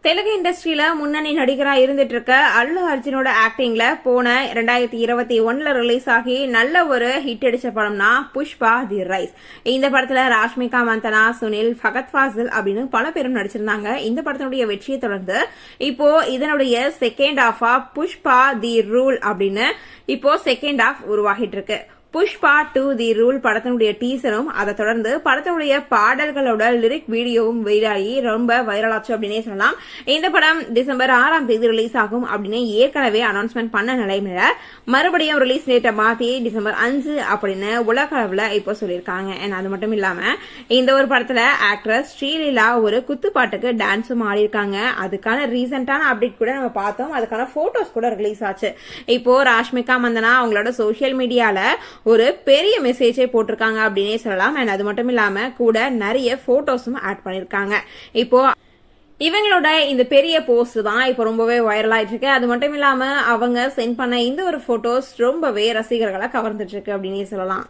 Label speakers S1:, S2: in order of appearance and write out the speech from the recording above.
S1: தெலுங்கு இண்டஸ்ட்ரியில முன்னணி நடிகரா இருந்துட்டு இருக்க அல்லு அர்ஜுனோட ஆக்டிங்ல போன 2021 ரிலீஸ் ஆகி நல்ல ஒரு ஹிட் அடிச்ச படம்னா புஷ்பா தி ரைஸ். இந்த படத்துல ராஷ்மிகா மந்தனா, சுனில், ஃபகத் ஃபாசில் அப்படின்னு பல பேரும் நடிச்சிருந்தாங்க. இந்த படத்தினுடைய வெற்றியை தொடர்ந்து இப்போ இதனுடைய செகண்ட் ஹாஃபா புஷ்பா தி ரூல் அப்படின்னு இப்போ செகண்ட் ஹாஃப் உருவாகிட்டு இருக்கு. புஷ்பா 2 தி ரூல் படத்தினுடைய டீசரும் அதை தொடர்ந்து படத்தினுடைய பாடல்களோட லிரிக் வீடியோவும் வெளியாகி ரொம்ப வைரலாச்சு அப்படின்னே சொல்லலாம். இந்த படம் டிசம்பர் 6ஆம் தேதி ரிலீஸ் ஆகும் அப்படின்னு ஏற்கனவே அனௌன்ஸ்மெண்ட் பண்ண நிலைமையில மறுபடியும் ரிலீஸ் டேட்டை மாத்தி டிசம்பர் 5 அப்படின்னு உலக அளவுல இப்போ சொல்லியிருக்காங்க. அது மட்டும் இல்லாம இந்த ஒரு படத்துல ஆக்ட்ரஸ் ஸ்ரீலீலா ஒரு குத்துப்பாட்டுக்கு டான்ஸும் ஆடிருக்காங்க. அதுக்கான ரீசெண்டான அப்டேட் கூட நம்ம பார்த்தோம். அதுக்கான போட்டோஸ் கூட ரிலீஸ் ஆச்சு. இப்போ ராஷ்மிகா மந்தனா அவங்களோட சோசியல் மீடியால ஒரு பெரிய மெசேஜை போட்டிருக்காங்க அப்படின்னே சொல்லலாம். அது மட்டும் இல்லாம கூட நிறைய போட்டோஸும் ஆட் பண்ணிருக்காங்க. இப்போ இவங்களோட இந்த பெரிய போஸ்ட் தான் இப்போ ரொம்பவே வைரல் ஆயிட்டு இருக்கு. அது மட்டும் இல்லாம அவங்க சென்ட் பண்ண இந்த ஒரு போட்டோஸ் ரொம்பவே ரசிகர்களை கவர்ந்துட்டு இருக்கு அப்படின்னே சொல்லலாம்.